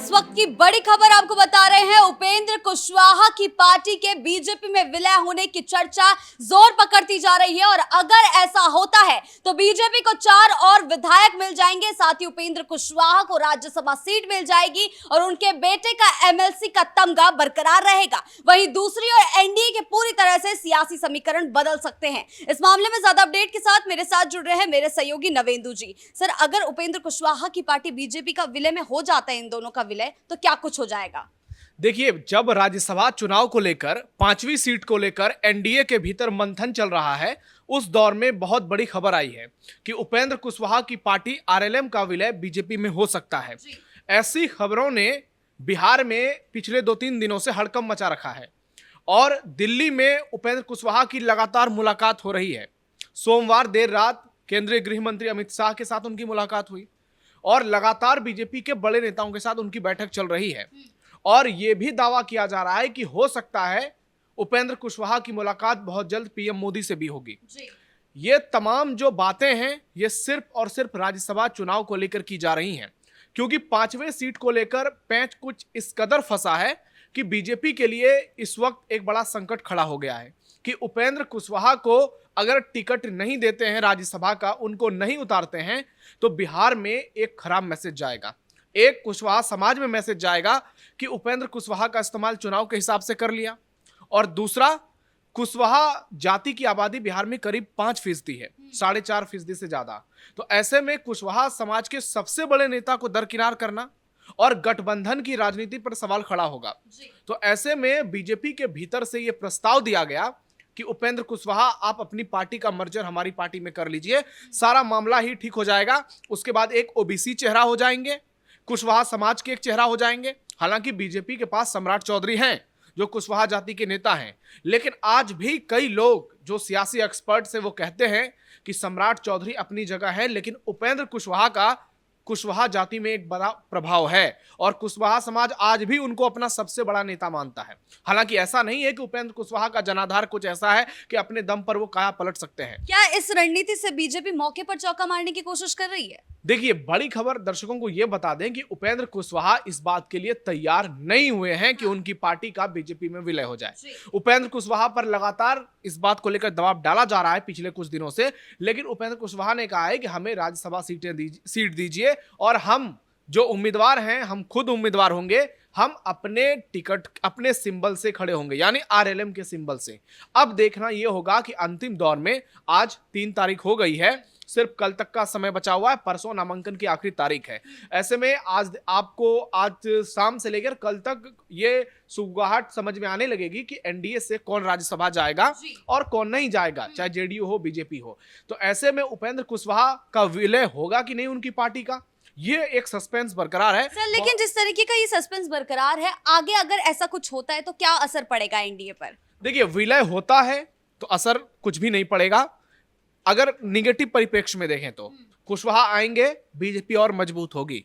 इस वक्त की बड़ी खबर आपको बता रहे हैं। उपेंद्र कुशवाहा की पार्टी के बीजेपी में विलय होने की चर्चा जोर पकड़ती जा रही है और अगर ऐसा होता है तो बीजेपी को 4 और विधायक मिल जाएंगे, साथ ही उपेंद्र कुशवाहा को राज्यसभा सीट मिल जाएगी और उनके बेटे का एमएलसी का तमगा बरकरार रहेगा। वहीं दूसरी ओर एनडीए के पूरी तरह से सियासी समीकरण बदल सकते हैं। इस मामले में ज्यादा अपडेट के साथ मेरे साथ जुड़ रहे हैं मेरे सहयोगी नवेंदु जी। सर, अगर उपेंद्र कुशवाहा की पार्टी बीजेपी का विलय में हो जाता है, इन दोनों का विलय, तो क्या कुछ हो जाएगा? देखिए, जब राज्यसभा चुनाव को लेकर 5वीं सीट को लेकर एनडीए के भीतर मंथन चल रहा है, उस दौर में बहुत बड़ी खबर आई है कि उपेंद्र कुशवाहा की पार्टी आरएलएम का विलय बीजेपी में हो सकता है। ऐसी खबरों ने बिहार में पिछले 2-3 दिनों से हड़कंप मचा रखा है और दिल्ली में उपेंद्र कुशवाहा की लगातार मुलाकात हो रही है। सोमवार देर रात केंद्रीय गृह मंत्री अमित शाह के साथ उनकी मुलाकात हुई और लगातार बीजेपी के बड़े नेताओं के साथ उनकी बैठक चल रही है और यह भी दावा किया जा रहा है कि हो सकता है उपेंद्र कुशवाहा की मुलाकात बहुत जल्द पीएम मोदी से भी होगी। ये तमाम जो बातें हैं, ये सिर्फ और सिर्फ राज्यसभा चुनाव को लेकर की जा रही हैं, क्योंकि 5वें सीट को लेकर पैंच कुछ इस कदर फंसा है कि बीजेपी के लिए इस वक्त एक बड़ा संकट खड़ा हो गया है कि उपेंद्र कुशवाहा को अगर टिकट नहीं देते हैं राज्यसभा का, उनको नहीं उतारते हैं, तो बिहार में एक खराब मैसेज जाएगा। एक कुशवाहा समाज में मैसेज जाएगा कि उपेंद्र कुशवाहा का इस्तेमाल चुनाव के हिसाब से कर लिया, और दूसरा, कुशवाहा जाति की आबादी बिहार में करीब 5% है, 4.5% से ज्यादा। तो ऐसे में कुशवाहा समाज के सबसे बड़े नेता को दरकिनार करना और गठबंधन की राजनीति पर सवाल खड़ा होगा। तो ऐसे में बीजेपी के भीतर से यह प्रस्ताव दिया गया कि उपेंद्र कुशवाहा, आप अपनी पार्टी का मर्जर हमारी पार्टी में कर लीजिए, सारा मामला ही ठीक हो जाएगा। उसके बाद एक ओबीसी चेहरा हो जाएंगे, कुशवाहा समाज के एक चेहरा हो जाएंगे। हालांकि बीजेपी के पास सम्राट चौधरी हैं जो कुशवाहा जाति के नेता हैं, लेकिन आज भी कई लोग जो सियासी एक्सपर्ट्स हैं वो कहते हैं कि सम्राट चौधरी अपनी जगह है, लेकिन उपेंद्र कुशवाहा का कुशवाहा जाति में एक बड़ा प्रभाव है और कुशवाहा समाज आज भी उनको अपना सबसे बड़ा नेता मानता है। हालांकि ऐसा नहीं है कि उपेंद्र कुशवाहा का जनाधार कुछ ऐसा है कि अपने दम पर वो काया पलट सकते हैं। क्या इस रणनीति से बीजेपी मौके पर चौका मारने की कोशिश कर रही है? देखिए, बड़ी खबर दर्शकों को यह बता दें कि उपेंद्र कुशवाहा इस बात के लिए तैयार नहीं हुए हैं कि उनकी पार्टी का बीजेपी में विलय हो जाए। उपेंद्र कुशवाहा पर लगातार इस बात को लेकर दबाव डाला जा रहा है पिछले कुछ दिनों से, लेकिन उपेंद्र कुशवाहा ने कहा है कि हमें राज्यसभा सीट दीजिए और हम जो उम्मीदवार हैं, हम खुद उम्मीदवार होंगे, हम अपने टिकट अपने सिंबल से खड़े होंगे, यानी आरएलएम के सिंबल से। अब देखना यह होगा कि अंतिम दौर में, आज 3 तारीख हो गई है, सिर्फ कल तक का समय बचा हुआ है, परसों नामांकन की आखिरी तारीख है। ऐसे में आज आपको आज शाम से लेकर कल तक ये सुगबुगाहट समझ में आने लगेगी कि एनडीए से कौन राज्यसभा जाएगा और कौन नहीं जाएगा, चाहे जेडीयू हो, बीजेपी हो। तो ऐसे में उपेंद्र कुशवाहा का विलय होगा कि नहीं उनकी पार्टी का, ये एक सस्पेंस बरकरार है। सर, लेकिन जिस तरीके का ये सस्पेंस बरकरार है, आगे अगर ऐसा कुछ होता है तो क्या असर पड़ेगा एनडीए पर? देखिए, विलय होता है तो असर कुछ भी नहीं पड़ेगा। अगर निगेटिव परिप्रेक्ष्य में देखें तो कुशवाहा आएंगे, बीजेपी और मजबूत होगी।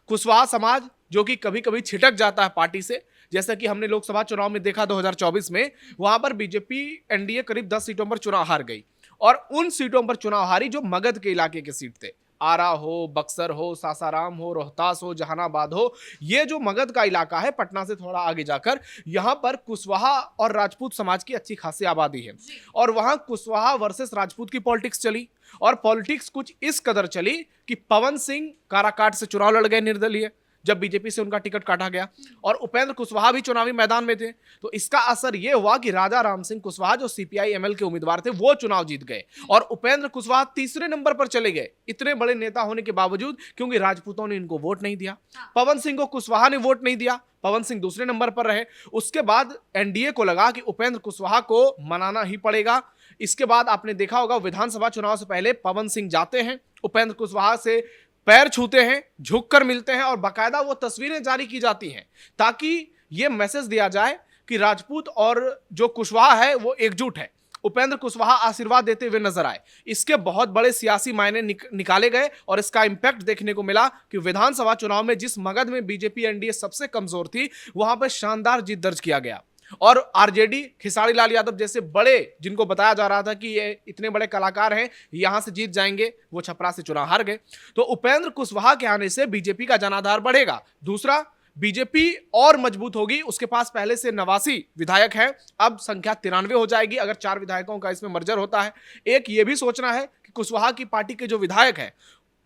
कुशवाहा समाज जो कि कभी कभी छिटक जाता है पार्टी से, जैसा कि हमने लोकसभा चुनाव में देखा 2024 में, वहां पर बीजेपी एनडीए करीब 10 सीटों पर चुनाव हार गई और उन सीटों पर चुनाव हारी जो मगध के इलाके के सीट थे। आरा हो, बक्सर हो, सासाराम हो, रोहतास हो, जहानाबाद हो, ये जो मगध का इलाका है पटना से थोड़ा आगे जाकर, यहां पर कुशवाहा और राजपूत समाज की अच्छी खासी आबादी है और वहां कुशवाहा वर्सेस राजपूत की पॉलिटिक्स चली और पॉलिटिक्स कुछ इस कदर चली कि पवन सिंह काराकाट से चुनाव लड़ गए निर्दलीय, जब बीजेपी से उनका टिकट काटा गया, और उपेंद्र कुशवाहा भी चुनावी मैदान में थे। तो इसका असर यह हुआ कि राजा राम सिंह कुशवाहा जो सीपीआई एमएल के उम्मीदवार थे, वो चुनाव जीत गए और उपेंद्र कुशवाहा तीसरे नंबर पर चले गए, इतने बड़े नेता होने के बावजूद, क्योंकि राजपूतों ने इनको वोट नहीं दिया। पवन सिंह को कुशवाहा ने वोट नहीं दिया, पवन सिंह दूसरे नंबर पर रहे। उसके बाद एनडीए को लगा कि उपेंद्र कुशवाहा को मनाना ही पड़ेगा। इसके बाद आपने देखा होगा, विधानसभा चुनाव से पहले पवन सिंह जाते हैं, उपेंद्र कुशवाहा से पैर छूते हैं, झुककर मिलते हैं और बाकायदा वो तस्वीरें जारी की जाती हैं ताकि ये मैसेज दिया जाए कि राजपूत और जो कुशवाहा है वो एकजुट है। उपेंद्र कुशवाहा आशीर्वाद देते हुए नजर आए। इसके बहुत बड़े सियासी मायने निकाले गए और इसका इंपैक्ट देखने को मिला कि विधानसभा चुनाव में जिस मगध में बीजेपी एनडीए सबसे कमजोर थी, वहां पर शानदार जीत दर्ज किया गया और आरजेडी, खेसारी लाल यादव जैसे बड़े, जिनको बताया जा रहा था कि ये इतने बड़े कलाकार हैं, यहां से जीत जाएंगे, वो छपरा से चुनाव हार गए। तो उपेंद्र कुशवाहा के आने से बीजेपी का जनाधार बढ़ेगा। दूसरा, बीजेपी और मजबूत होगी। उसके पास पहले से 89 विधायक हैं, अब संख्या 93 हो जाएगी अगर 4 विधायकों का इसमें मर्जर होता है। एक ये भी सोचना है कि कुशवाहा की पार्टी के जो विधायक हैं,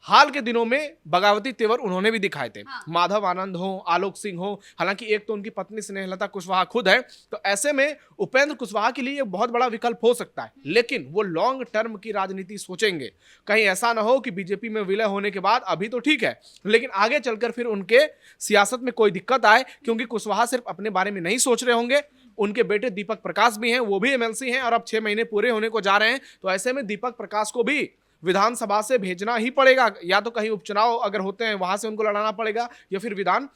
हाल के दिनों में बगावती तेवर उन्होंने भी दिखाए थे। हाँ। माधव आनंद हो, आलोक सिंह हो, हालांकि एक तो उनकी पत्नी स्नेहलता कुशवाहा खुद है, तो ऐसे में उपेंद्र कुशवाहा के लिए एक बहुत बड़ा विकल्प हो सकता है। लेकिन वो लॉन्ग टर्म की राजनीति सोचेंगे, कहीं ऐसा ना हो कि बीजेपी में विलय होने के बाद अभी तो ठीक है, लेकिन आगे चलकर फिर उनके सियासत में कोई दिक्कत आए, क्योंकि कुशवाहा सिर्फ अपने बारे में नहीं सोच रहे होंगे, उनके बेटे दीपक प्रकाश भी हैं, वो भी एमएलसी हैं और अब 6 महीने पूरे होने को जा रहे हैं। तो ऐसे में दीपक प्रकाश को भी विधानसभा से भेजना ही पड़ेगा, या तो कहीं उपचुनाव अगर होते हैं वहां से उनको लड़ाना पड़ेगा, या फिर विधान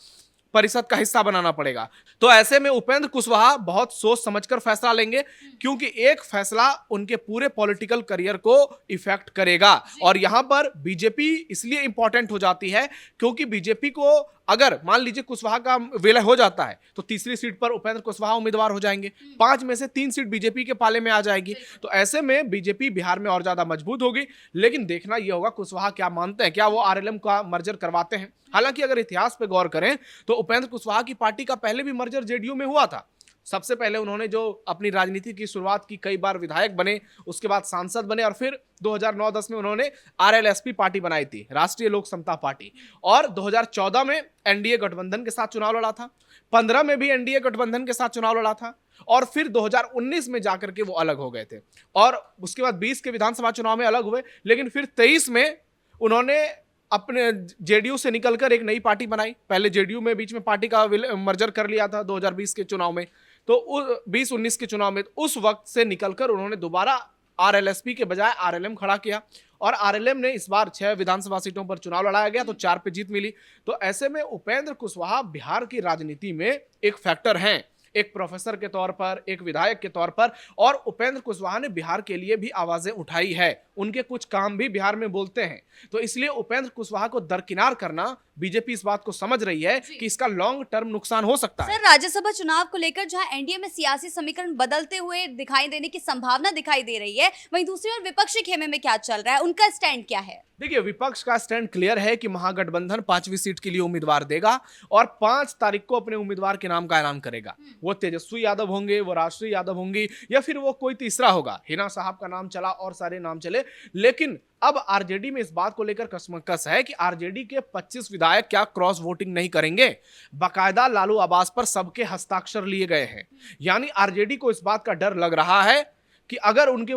परिषद का हिस्सा बनाना पड़ेगा। तो ऐसे में उपेंद्र कुशवाहा बहुत सोच समझकर फैसला लेंगे, क्योंकि एक फैसला उनके पूरे पॉलिटिकल करियर को इफेक्ट करेगा। और यहां पर बीजेपी इसलिए इंपॉर्टेंट हो जाती है क्योंकि बीजेपी को अगर मान लीजिए कुशवाहा का विलय हो जाता है तो तीसरी सीट पर उपेंद्र कुशवाहा उम्मीदवार हो जाएंगे, 5 में से 3 सीट बीजेपी के पाले में आ जाएगी। तो ऐसे में बीजेपी बिहार में और ज्यादा मजबूत होगी। लेकिन देखना यह होगा कुशवाहा क्या मानते हैं, क्या वो आरएलएम का मर्जर करवाते हैं। हालांकि अगर इतिहास पे गौर करें तो उपेंद्र कुशवाहा की पार्टी का पहले भी मर्जर जेडीयू में हुआ था। सबसे पहले उन्होंने जो अपनी राजनीति की शुरुआत की, कई बार विधायक बने, उसके बाद सांसद बने, और फिर 2009-10 में उन्होंने आरएलएसपी पार्टी बनाई थी, राष्ट्रीय लोक समता पार्टी, और 2014 में एनडीए गठबंधन के साथ चुनाव लड़ा था, 15 में भी एनडीए गठबंधन के साथ चुनाव लड़ा था, और फिर 2019 में जाकर के वो अलग हो गए थे, और उसके बाद 20 के विधानसभा चुनाव में अलग हुए। लेकिन फिर 23 में उन्होंने अपने जेडीयू से निकलकर एक नई पार्टी बनाई। पहले जेडीयू में बीच में पार्टी का मर्जर कर लिया था 2020 के चुनाव में, तो 2019 के चुनाव में उस वक्त से निकलकर उन्होंने दोबारा आरएलएसपी के बजाय आरएलएम खड़ा किया, और आरएलएम ने इस बार 6 विधानसभा सीटों पर चुनाव लड़ाया गया तो 4 पे जीत मिली। तो ऐसे में उपेंद्र कुशवाहा बिहार की राजनीति में एक फैक्टर हैं, एक प्रोफेसर के तौर पर, एक विधायक के तौर पर, और उपेंद्र कुशवाहा ने बिहार के लिए भी आवाजें उठाई है, उनके कुछ काम भी बिहार में बोलते हैं। तो इसलिए उपेंद्र कुशवाहा को दरकिनार करना, बीजेपी इस बात को समझ रही है कि इसका लॉन्ग टर्म नुकसान हो सकता है। सर, राज्यसभा चुनाव को लेकर जहां एनडीए में सियासी समीकरण बदलते हुए दिखाई देने की संभावना दिखाई दे रही है, वहीं दूसरी ओर विपक्षी खेमे में क्या चल रहा है, उनका स्टैंड क्या है? देखिए, विपक्ष का स्टैंड क्लियर है कि महागठबंधन 5वीं सीट के लिए उम्मीदवार देगा और 5 तारीख को अपने उम्मीदवार के नाम का ऐलान करेगा। वो तेजस्वी यादव होंगे, वो राष्ट्रीय यादव होंगी, या फिर वो कोई तीसरा होगा। हिना साहब का नाम चला और सारे नाम चले, लेकिन अब आरजेडी में इस बात को लेकर कसमकस है कि आरजेडी के 25 विधायक क्या क्रॉस वोटिंग नहीं करेंगे। बाकायदा लालू आवास पर सबके हस्ताक्षर लिए गए हैं, यानी आरजेडी को इस बात का डर लग रहा है कि अगर उनके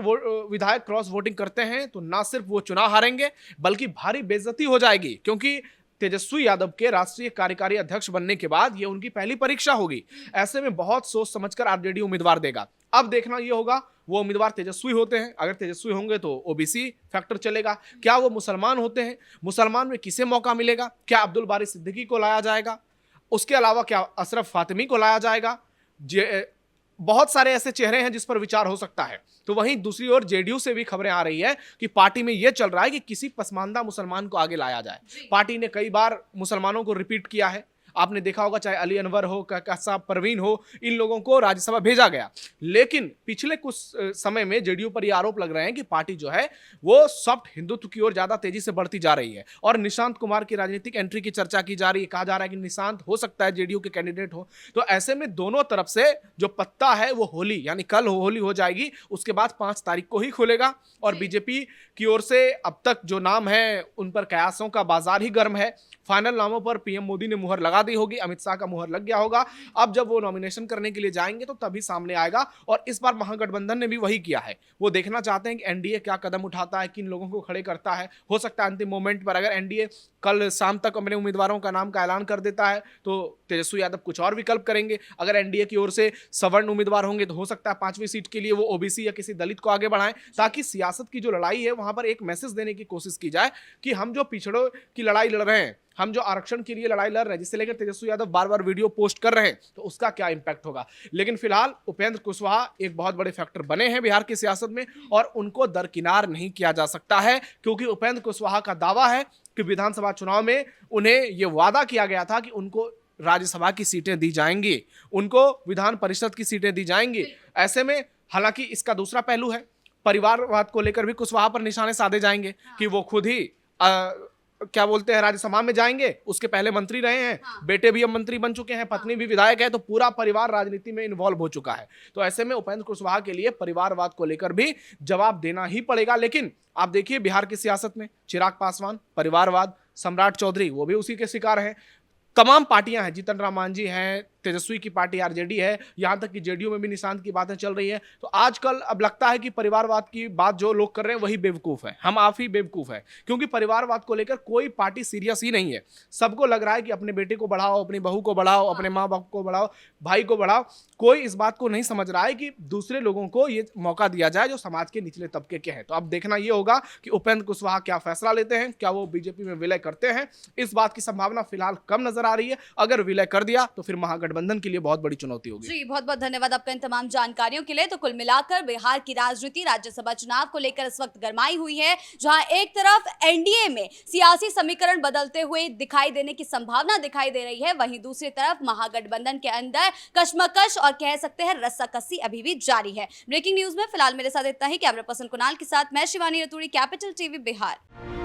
विधायक क्रॉस वोटिंग करते हैं तो ना सिर्फ वो चुनाव हारेंगे बल्कि भारी बेइज्जती हो जाएगी, क्योंकि तेजस्वी यादव के राष्ट्रीय कार्यकारी अध्यक्ष बनने के बाद ये उनकी पहली परीक्षा होगी। ऐसे में बहुत सोच समझकर आरजेडी उम्मीदवार देगा। अब देखना ये होगा वो उम्मीदवार तेजस्वी होते हैं, अगर तेजस्वी होंगे तो ओबीसी फैक्टर चलेगा। क्या वो मुसलमान होते हैं, मुसलमान में किसे मौका मिलेगा, क्या अब्दुल बारी सिद्दीकी को लाया जाएगा, उसके अलावा क्या अशरफ फातिमी को लाया जाएगा। बहुत सारे ऐसे चेहरे हैं जिस पर विचार हो सकता है। तो वहीं दूसरी ओर जेडीयू से भी खबरें आ रही है कि पार्टी में यह चल रहा है कि किसी पसमानदा मुसलमान को आगे लाया जाए। पार्टी ने कई बार मुसलमानों को रिपीट किया है, आपने देखा होगा, चाहे अली अनवर हो, कहकशां परवीन हो, इन लोगों को राज्यसभा भेजा गया। लेकिन पिछले कुछ समय में जेडीयू पर यह आरोप लग रहे हैं कि पार्टी जो है वो सॉफ्ट हिंदुत्व की ओर ज्यादा तेजी से बढ़ती जा रही है, और निशांत कुमार की राजनीतिक एंट्री की चर्चा की जा रही है। कहा जा रहा है कि निशांत हो सकता है जेडीयू के कैंडिडेट हो। तो ऐसे में दोनों तरफ से जो पत्ता है वो होली, यानी कल होली हो जाएगी, उसके बाद 5 तारीख को ही खुलेगा। और बीजेपी की ओर से अब तक जो नाम है उन पर कयासों का बाजार ही गर्म है। फाइनल नामों पर पीएम मोदी ने मुहर लगा दी होगी, अमित शाह का मुहर लग गया होगा। अब जब वो नॉमिनेशन करने के लिए जाएंगे तो तभी सामने आएगा, और इस बार महागठबंधन ने भी वही किया है। वो देखना चाहते हैं कि एनडीए क्या कदम उठाता है, किन लोगों को खड़े करता है। हो सकता है अंतिम मोमेंट पर अगर एनडीए कल शाम तक अपने उम्मीदवारों का नाम का ऐलान कर देता है तो तेजस्वी यादव कुछ और विकल्प करेंगे। अगर एनडीए की ओर से सवर्ण उम्मीदवार होंगे तो हो सकता है 5वीं सीट के लिए वो ओबीसी या किसी दलित को आगे बढ़ाएं, ताकि सियासत की जो लड़ाई है वहां पर एक मैसेज देने की कोशिश की जाए कि हम जो पिछड़ों की लड़ाई लड़ रहे हैं, हम जो आरक्षण के लिए लड़ाई लड़ रहे हैं, जिसे लेकर तेजस्वी यादव बार बार वीडियो पोस्ट कर रहे हैं, तो उसका क्या इंपैक्ट होगा। लेकिन फिलहाल उपेंद्र कुशवाहा एक बहुत बड़े फैक्टर बने हैं बिहार की सियासत में, और उनको दरकिनार नहीं किया जा सकता है, क्योंकि उपेंद्र कुशवाहा का दावा है कि विधानसभा चुनाव में उन्हें यह वादा किया गया था कि उनको राज्यसभा की सीटें दी जाएंगी, उनको विधान परिषद की सीटें दी जाएंगी। ऐसे में हालांकि इसका दूसरा पहलू है, परिवारवाद को लेकर भी कुशवाहा पर निशाने साधे जाएंगे कि वो खुद ही क्या बोलते हैं राज्यसभा में जाएंगे, उसके पहले मंत्री रहे हैं, हाँ। बेटे भी अब मंत्री बन चुके हैं, पत्नी भी विधायक है, तो पूरा परिवार राजनीति में इन्वॉल्व हो चुका है। तो ऐसे में उपेंद्र कुशवाहा के लिए परिवारवाद को लेकर भी जवाब देना ही पड़ेगा। लेकिन आप देखिए बिहार की सियासत में चिराग पासवान परिवारवाद, सम्राट चौधरी वो भी उसी के शिकार हैं, तमाम पार्टियां हैं, जीतन राम मांझी हैं, तेजस्वी की पार्टी आरजेडी है, यहां तक कि जेडीयू में भी निशांत की बातें चल रही है। तो आजकल अब लगता है कि परिवारवाद की बात जो लोग कर रहे हैं वही बेवकूफ है, हम आप ही बेवकूफ है, क्योंकि परिवारवाद को लेकर कोई पार्टी सीरियस ही नहीं है। सबको लग रहा है कि अपने बेटे को बढ़ाओ, अपनी बहू को बढ़ाओ, अपने माँ बाप को बढ़ाओ, भाई को बढ़ाओ। कोई इस बात को नहीं समझ रहा है कि दूसरे लोगों को ये मौका दिया जाए जो समाज के निचले तबके के हैं। तो अब देखना यह होगा कि उपेंद्र कुशवाहा क्या फैसला लेते हैं, क्या वो बीजेपी में विलय करते हैं। इस बात की संभावना फिलहाल कम नजर आ रही है। अगर विलय कर दिया तो फिर महागठबंधन के लिए बहुत बड़ी चुनौती होगी। जी, बहुत बहुत धन्यवाद आपका इन तमाम जानकारियों के लिए। तो कुल मिलाकर बिहार की राजनीति राज्यसभा चुनाव को लेकर इस वक्त गरमाई हुई है, जहां एक तरफ एनडीए में सियासी समीकरण बदलते हुए दिखाई देने की संभावना दिखाई दे रही है, वहीं दूसरी तरफ महागठबंधन के अंदर कशमकश और कह सकते हैं रस्साकसी अभी भी जारी है। ब्रेकिंग न्यूज में फिलहाल मेरे साथ इतना ही। कैमरा पर्सन कुणाल के साथ मैं शिवानी रतूड़ी, कैपिटल टीवी बिहार।